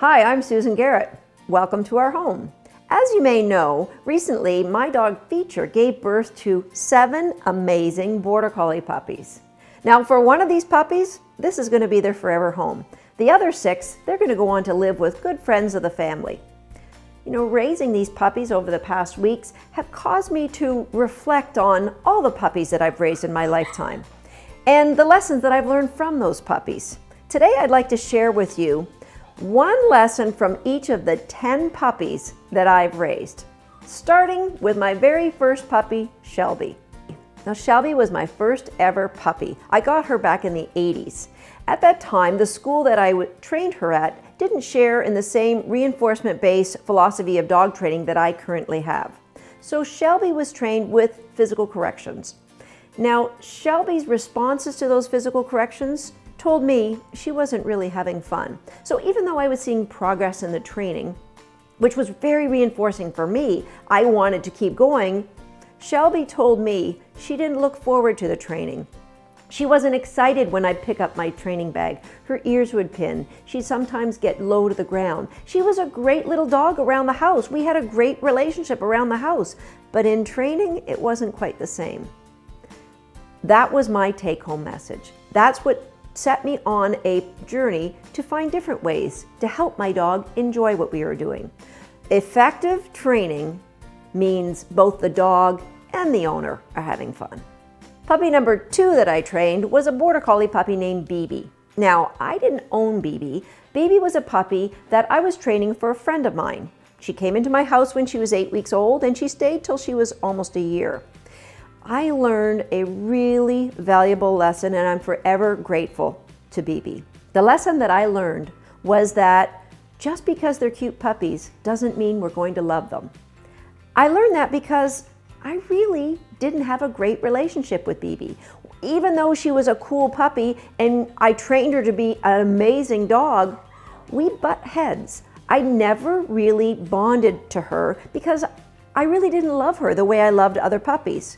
Hi, I'm Susan Garrett. Welcome to our home. As you may know, recently my dog Feature gave birth to 7 amazing Border Collie puppies. Now for one of these puppies, this is going to be their forever home. The other 6, they're going to go on to live with good friends of the family. You know, raising these puppies over the past weeks have caused me to reflect on all the puppies that I've raised in my lifetime and the lessons that I've learned from those puppies. Today I'd like to share with you one lesson from each of the 10 puppies that I've raised, starting with my very first puppy, Shelby. Now, Shelby was my first ever puppy. I got her back in the 80s. At that time, the school that I trained her at didn't share in the same reinforcement-based philosophy of dog training that I currently have. So Shelby was trained with physical corrections. Now, Shelby's responses to those physical corrections told me she wasn't really having fun. So even though I was seeing progress in the training, which was very reinforcing for me, I wanted to keep going, Shelby told me she didn't look forward to the training. She wasn't excited when I'd pick up my training bag. Her ears would pin. She'd sometimes get low to the ground. She was a great little dog around the house. We had a great relationship around the house, but in training, it wasn't quite the same. That was my take-home message. That's what set me on a journey to find different ways to help my dog enjoy what we were doing. Effective training means both the dog and the owner are having fun. Puppy number 2 that I trained was a Border Collie puppy named BB. Now, I didn't own BB. BB was a puppy that I was training for a friend of mine. She came into my house when she was 8 weeks old and she stayed till she was almost a year. I learned a really valuable lesson and I'm forever grateful to BB. The lesson that I learned was that just because they're cute puppies doesn't mean we're going to love them. I learned that because I really didn't have a great relationship with BB. Even though she was a cool puppy and I trained her to be an amazing dog, we butt heads. I never really bonded to her because I really didn't love her the way I loved other puppies.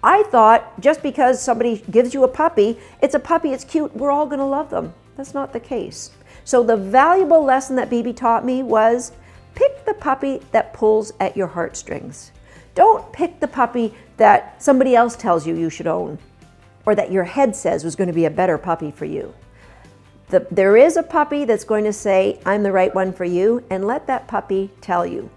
I thought just because somebody gives you a puppy, it's cute, we're all gonna love them. That's not the case. So the valuable lesson that BB taught me was pick the puppy that pulls at your heartstrings. Don't pick the puppy that somebody else tells you you should own or that your head says was gonna be a better puppy for you. There is a puppy that's going to say, I'm the right one for you, and let that puppy tell you.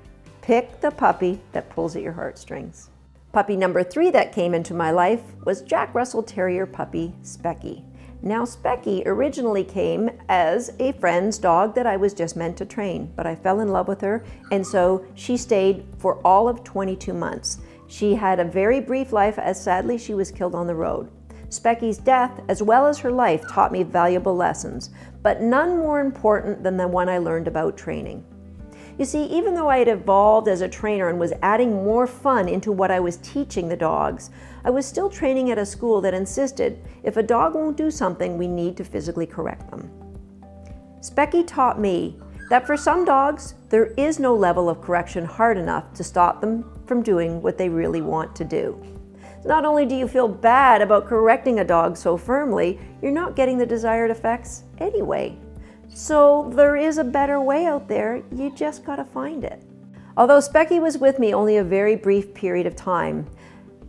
Pick the puppy that pulls at your heartstrings. Puppy number 3 that came into my life was Jack Russell Terrier puppy Specky. Now Specky originally came as a friend's dog that I was just meant to train, but I fell in love with her and so she stayed for all of 22 months. She had a very brief life as sadly she was killed on the road. Specky's death as well as her life taught me valuable lessons, but none more important than the one I learned about training. You see, even though I had evolved as a trainer and was adding more fun into what I was teaching the dogs, I was still training at a school that insisted if a dog won't do something, we need to physically correct them. Specky taught me that for some dogs, there is no level of correction hard enough to stop them from doing what they really want to do. Not only do you feel bad about correcting a dog so firmly, you're not getting the desired effects anyway. So there is a better way out there, you just gotta find it. Although Specky was with me only a very brief period of time,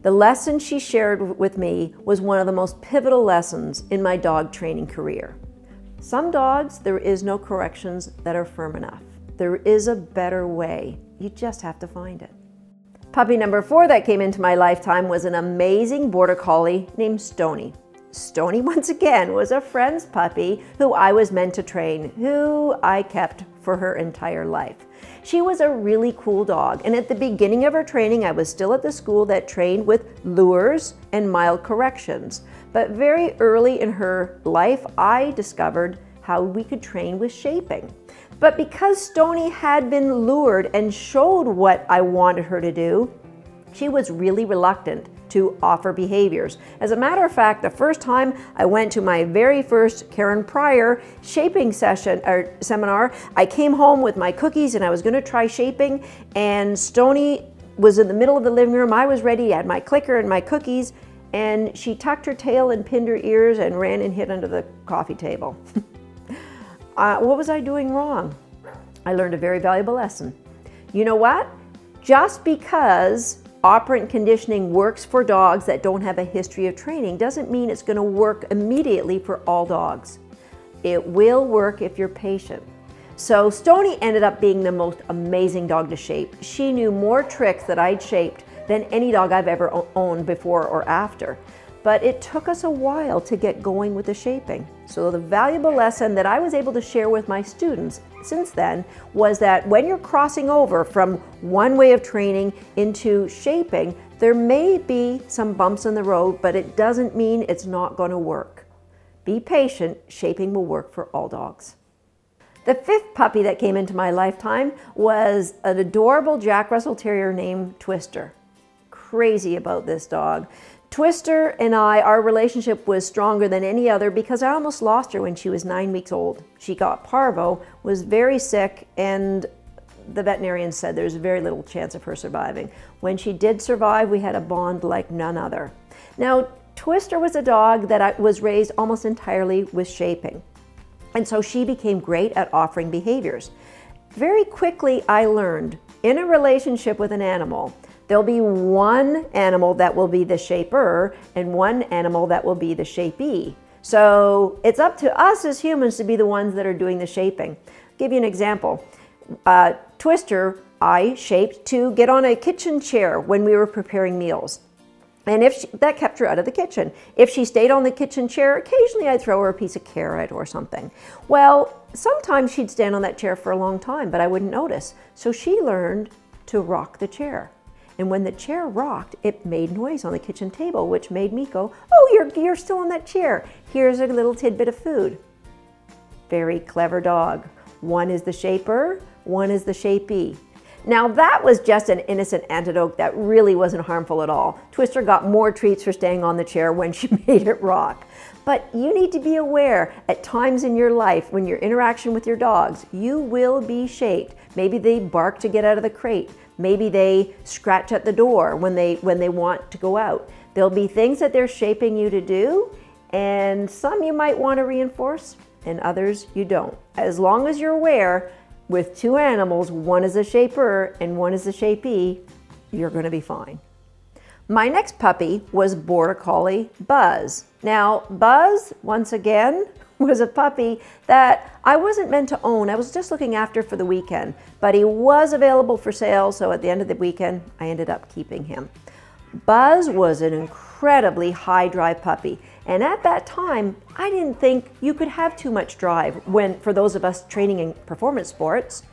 the lesson she shared with me was one of the most pivotal lessons in my dog training career. Some dogs, there is no corrections that are firm enough. There is a better way, you just have to find it. Puppy number 4 that came into my lifetime was an amazing Border Collie named Stony. Stony, once again, was a friend's puppy who I was meant to train, who I kept for her entire life. She was a really cool dog, and at the beginning of her training, I was still at the school that trained with lures and mild corrections. But very early in her life, I discovered how we could train with shaping. But because Stony had been lured and showed what I wanted her to do, she was really reluctant to offer behaviors. As a matter of fact, the first time I went to my very first Karen Pryor shaping session or seminar, I came home with my cookies and I was gonna try shaping, and Stony was in the middle of the living room. I was ready, I had my clicker and my cookies, and she tucked her tail and pinned her ears and ran and hid under the coffee table. What was I doing wrong? I learned a very valuable lesson. You know what? Just because operant conditioning works for dogs that don't have a history of training doesn't mean it's going to work immediately for all dogs. It will work if you're patient. So Stoney ended up being the most amazing dog to shape. She knew more tricks that I'd shaped than any dog I've ever owned before or after. But it took us a while to get going with the shaping. So the valuable lesson that I was able to share with my students since then was that when you're crossing over from one way of training into shaping, there may be some bumps in the road, but it doesn't mean it's not going to work. Be patient, shaping will work for all dogs. The fifth puppy that came into my lifetime was an adorable Jack Russell Terrier named Twister. Crazy about this dog. Twister and our relationship was stronger than any other because I almost lost her when she was 9 weeks old. She got parvo, was very sick, and the veterinarian said there's very little chance of her surviving. When she did survive, we had a bond like none other. Now, Twister was a dog that was raised almost entirely with shaping. And so she became great at offering behaviors. Very quickly, I learned in a relationship with an animal, there'll be one animal that will be the shaper and one animal that will be the shapee. So it's up to us as humans to be the ones that are doing the shaping. I'll give you an example. Twister, I shaped to get on a kitchen chair when we were preparing meals. And that kept her out of the kitchen. If she stayed on the kitchen chair, occasionally I'd throw her a piece of carrot or something. Well, sometimes she'd stand on that chair for a long time, but I wouldn't notice. So she learned to rock the chair. And when the chair rocked, it made noise on the kitchen table, which made me go, oh, you're still on that chair. Here's a little tidbit of food. Very clever dog. One is the shaper, one is the shapee. Now that was just an innocent antidote that really wasn't harmful at all. Twister got more treats for staying on the chair when she made it rock. But you need to be aware at times in your life when your interaction with your dogs, you will be shaped. Maybe they bark to get out of the crate. Maybe they scratch at the door when they want to go out. There'll be things that they're shaping you to do, and some you might want to reinforce and others you don't. As long as you're aware, with two animals, one is a shaper and one is a shapee, you're going to be fine. My next puppy was Border Collie Buzz. Now, Buzz, once again, was a puppy that I wasn't meant to own. I was just looking after for the weekend, but he was available for sale, so at the end of the weekend, I ended up keeping him. Buzz was an incredibly high drive puppy, and at that time, I didn't think you could have too much drive for those of us training in performance sports.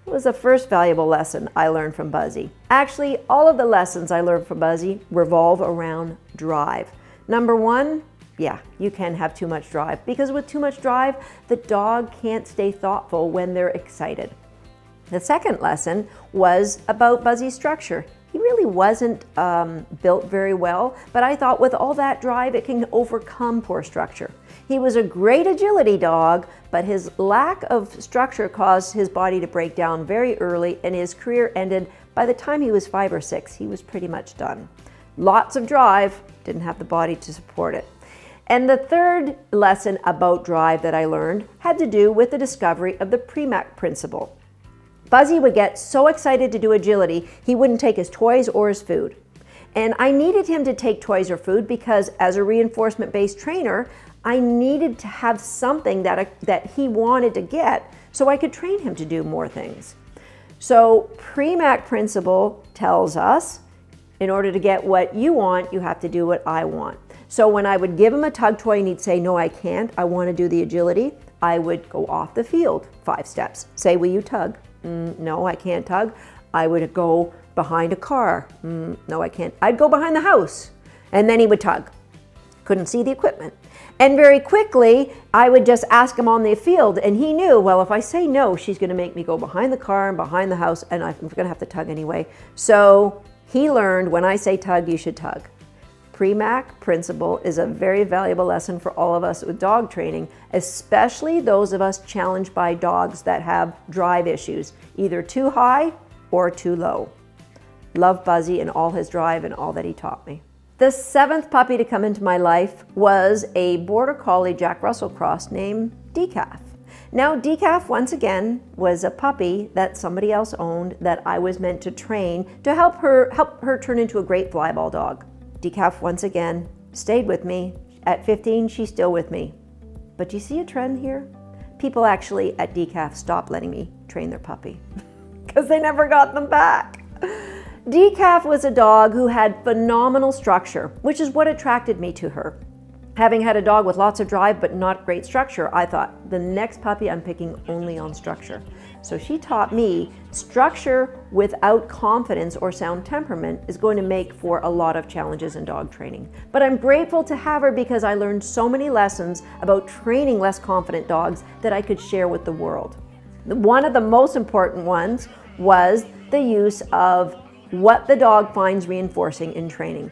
It was the first valuable lesson I learned from Buzzy. Actually, all of the lessons I learned from Buzzy revolve around drive. Number one, yeah, you can have too much drive, because with too much drive, the dog can't stay thoughtful when they're excited. The second lesson was about Buzzy's structure. He really wasn't built very well, but I thought with all that drive, it can overcome poor structure. He was a great agility dog, but his lack of structure caused his body to break down very early, and his career ended by the time he was 5 or 6. He was pretty much done. Lots of drive, didn't have the body to support it. And the third lesson about drive that I learned had to do with the discovery of the Premack principle. Buzzy would get so excited to do agility, he wouldn't take his toys or his food. And I needed him to take toys or food because as a reinforcement-based trainer, I needed to have something that he wanted to get so I could train him to do more things. So Premack principle tells us, in order to get what you want, you have to do what I want. So when I would give him a tug toy and he'd say, no, I can't, I want to do the agility, I would go off the field 5 steps. Say, will you tug? No, I can't tug. I would go behind a car. No, I can't. I'd go behind the house. And then he would tug. Couldn't see the equipment. And very quickly, I would just ask him on the field, and he knew, well, if I say no, she's going to make me go behind the car and behind the house, and I'm going to have to tug anyway. So he learned, when I say tug, you should tug. Premack principle is a very valuable lesson for all of us with dog training, especially those of us challenged by dogs that have drive issues, either too high or too low. Love Buzzy and all his drive and all that he taught me. The 7th puppy to come into my life was a Border Collie Jack Russell cross named Decaf. Now, Decaf, once again, was a puppy that somebody else owned that I was meant to train to help her turn into a great flyball dog. Decaf, once again, stayed with me. At 15, she's still with me. But do you see a trend here? People actually at Decaf stopped letting me train their puppy because they never got them back. Decaf was a dog who had phenomenal structure, which is what attracted me to her. Having had a dog with lots of drive but not great structure, I thought, the next puppy I'm picking only on structure. So she taught me structure without confidence or sound temperament is going to make for a lot of challenges in dog training. But I'm grateful to have her because I learned so many lessons about training less confident dogs that I could share with the world. One of the most important ones was the use of what the dog finds reinforcing in training.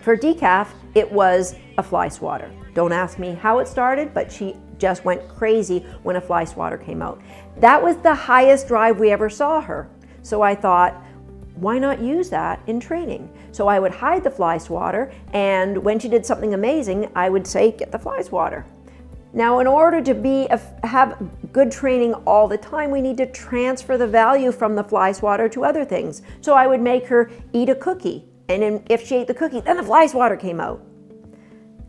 For Decaf, it was a fly swatter. Don't ask me how it started, but she just went crazy when a fly swatter came out. That was the highest drive we ever saw her. So I thought, why not use that in training? So I would hide the fly swatter, and when she did something amazing, I would say, get the fly swatter. Now, in order to have good training all the time, we need to transfer the value from the fly swatter to other things. So I would make her eat a cookie. And then if she ate the cookie, then the fly swatter came out.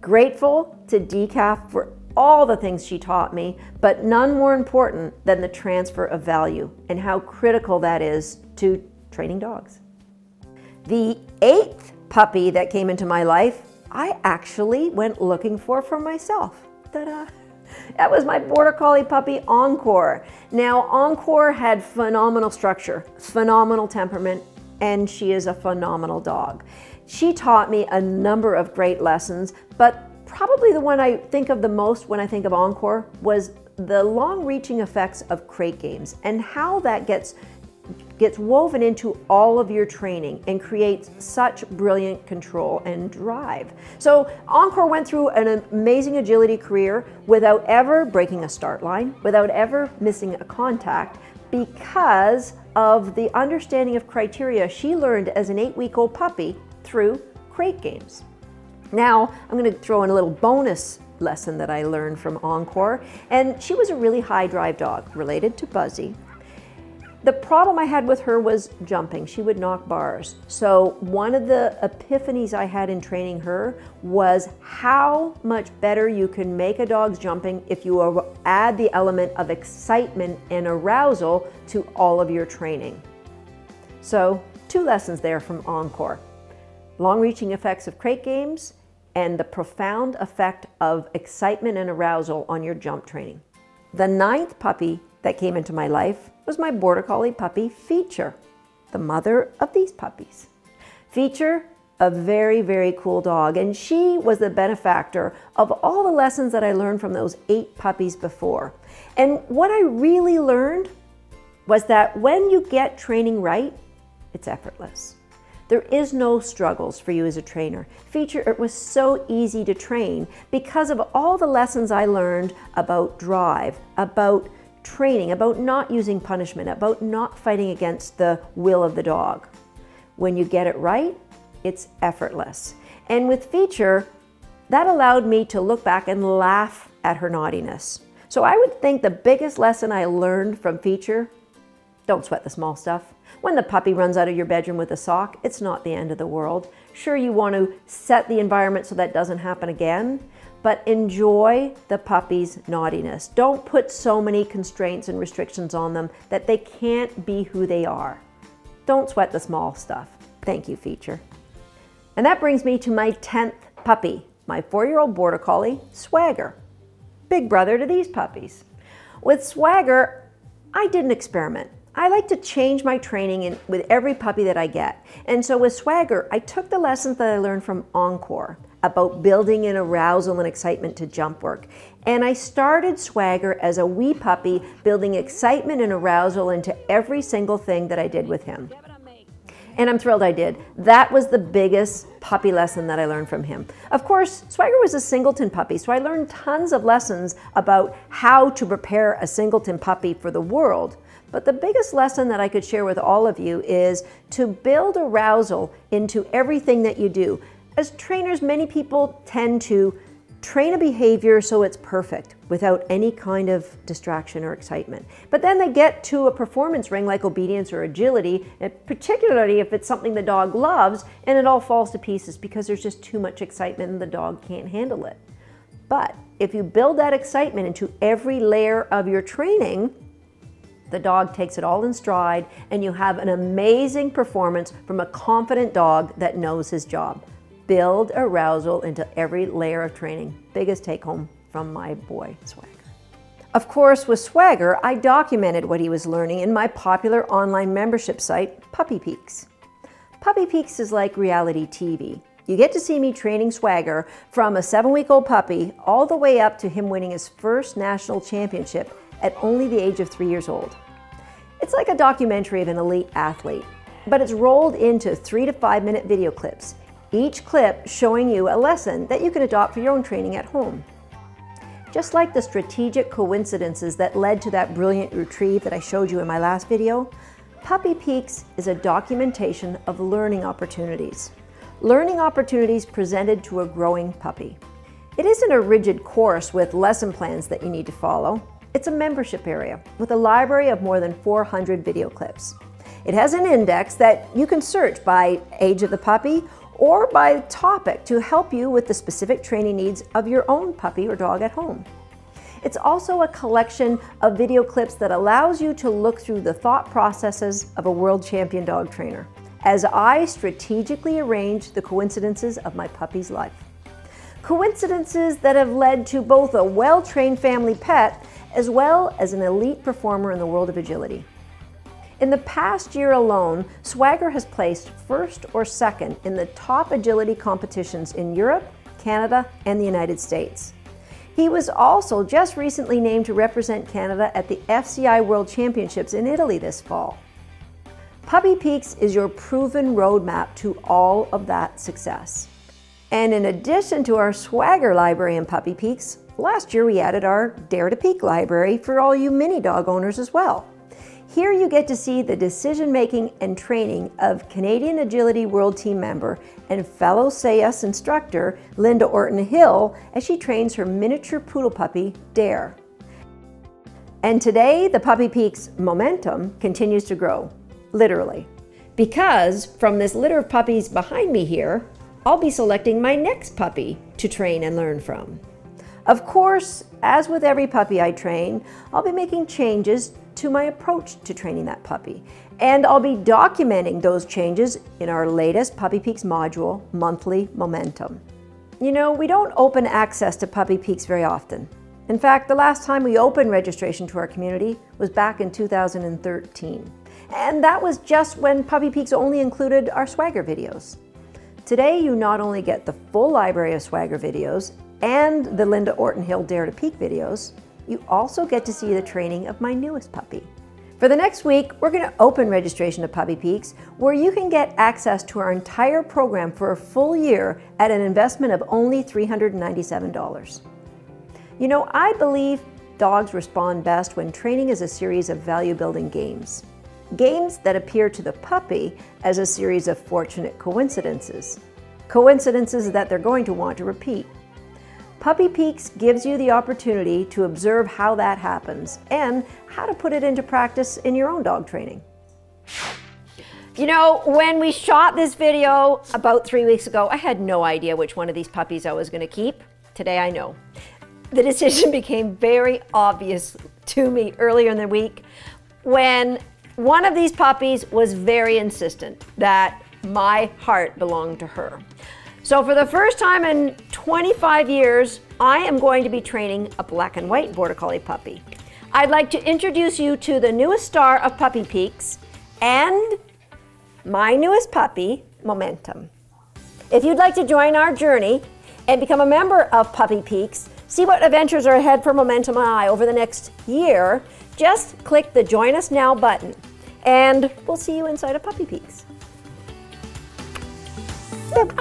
Grateful to Decaf for all the things she taught me, but none more important than the transfer of value and how critical that is to training dogs. The 8th puppy that came into my life, I actually went looking for myself. Ta-da! That was my Border Collie puppy, Encore. Now, Encore had phenomenal structure, phenomenal temperament, and she is a phenomenal dog. She taught me a number of great lessons, but probably the one I think of the most when I think of Encore was the long-reaching effects of crate games and how that gets woven into all of your training and creates such brilliant control and drive. So Encore went through an amazing agility career without ever breaking a start line, without ever missing a contact, because of the understanding of criteria she learned as an 8-week-old puppy through crate games. Now, I'm going to throw in a little bonus lesson that I learned from Encore, and she was a really high drive dog, related to Buzzy. The problem I had with her was jumping. She would knock bars. So one of the epiphanies I had in training her was how much better you can make a dog's jumping if you add the element of excitement and arousal to all of your training. So 2 lessons there from Encore. Long-reaching effects of crate games and the profound effect of excitement and arousal on your jump training. The 9th puppy that came into my life was my Border Collie puppy, Feature, the mother of these puppies. Feature, a very, very cool dog, and she was the benefactor of all the lessons that I learned from those 8 puppies before. And what I really learned was that when you get training right, it's effortless. There is no struggles for you as a trainer. Feature, it was so easy to train because of all the lessons I learned about drive, about training, about not using punishment, about not fighting against the will of the dog. When you get it right, it's effortless. And with Feature, that allowed me to look back and laugh at her naughtiness. So I would think the biggest lesson I learned from Feature, don't sweat the small stuff. When the puppy runs out of your bedroom with a sock, it's not the end of the world. Sure, you want to set the environment so that doesn't happen again, but enjoy the puppy's naughtiness. Don't put so many constraints and restrictions on them that they can't be who they are. Don't sweat the small stuff. Thank you, Feature. And that brings me to my 10th puppy, my 4-year-old Border Collie, Swagger, big brother to these puppies. With Swagger, I did an experiment. I like to change my training with every puppy that I get. And so with Swagger, I took the lessons that I learned from Encore about building in arousal and excitement to jump work. And I started Swagger as a wee puppy, building excitement and arousal into every single thing that I did with him. And I'm thrilled I did. That was the biggest puppy lesson that I learned from him. Of course, Swagger was a singleton puppy, so I learned tons of lessons about how to prepare a singleton puppy for the world. But the biggest lesson that I could share with all of you is to build arousal into everything that you do. As trainers, many people tend to train a behavior so it's perfect without any kind of distraction or excitement. But then they get to a performance ring like obedience or agility, and particularly if it's something the dog loves, and it all falls to pieces because there's just too much excitement and the dog can't handle it. But if you build that excitement into every layer of your training, the dog takes it all in stride and you have an amazing performance from a confident dog that knows his job. Build arousal into every layer of training. Biggest take home from my boy, Swagger. Of course, with Swagger, I documented what he was learning in my popular online membership site, Puppy Peaks. Puppy Peaks is like reality TV. You get to see me training Swagger from a 7-week-old puppy all the way up to him winning his first national championship at only the age of 3 years old. It's like a documentary of an elite athlete, but it's rolled into 3 to 5 minute video clips, each clip showing you a lesson that you can adopt for your own training at home. Just like the strategic coincidences that led to that brilliant retrieve that I showed you in my last video, Puppy Peaks is a documentation of learning opportunities. Learning opportunities presented to a growing puppy. It isn't a rigid course with lesson plans that you need to follow. It's a membership area with a library of more than 400 video clips. It has an index that you can search by age of the puppy or by topic to help you with the specific training needs of your own puppy or dog at home. It's also a collection of video clips that allows you to look through the thought processes of a world champion dog trainer as I strategically arrange the coincidences of my puppy's life. Coincidences that have led to both a well-trained family pet as well as an elite performer in the world of agility. In the past year alone, Swagger has placed first or second in the top agility competitions in Europe, Canada, and the United States. He was also just recently named to represent Canada at the FCI World Championships in Italy this fall. Puppy Peaks is your proven roadmap to all of that success. And in addition to our Swagger library in Puppy Peaks, last year we added our Dare to Peak library for all you mini dog owners as well. Here you get to see the decision-making and training of Canadian Agility World Team member and fellow SAYUS instructor Linda Orton-Hill as she trains her miniature poodle puppy, Dare. And today, the Puppy Peaks momentum continues to grow, literally. Because from this litter of puppies behind me here, I'll be selecting my next puppy to train and learn from. Of course, as with every puppy I train, I'll be making changes to my approach to training that puppy. And I'll be documenting those changes in our latest Puppy Peaks module, Monthly Momentum. You know, we don't open access to Puppy Peaks very often. In fact, the last time we opened registration to our community was back in 2013. And that was just when Puppy Peaks only included our Swagger videos. Today, you not only get the full library of Swagger videos and the Linda Orton-Hill Dare to Peak videos, you also get to see the training of my newest puppy. For the next week, we're going to open registration to Puppy Peaks, where you can get access to our entire program for a full year at an investment of only $397. You know, I believe dogs respond best when training is a series of value-building games. Games that appear to the puppy as a series of fortunate coincidences. Coincidences that they're going to want to repeat. Puppy Peaks gives you the opportunity to observe how that happens and how to put it into practice in your own dog training. You know, when we shot this video about 3 weeks ago, I had no idea which one of these puppies I was going to keep. Today I know. The decision became very obvious to me earlier in the week when one of these puppies was very insistent that my heart belonged to her. So for the first time in 25 years, I am going to be training a black and white Border Collie puppy. I'd like to introduce you to the newest star of Puppy Peaks and my newest puppy, Momentum. If you'd like to join our journey and become a member of Puppy Peaks, see what adventures are ahead for Momentum and I over the next year, just click the Join Us Now button and we'll see you inside of Puppy Peaks. Yep.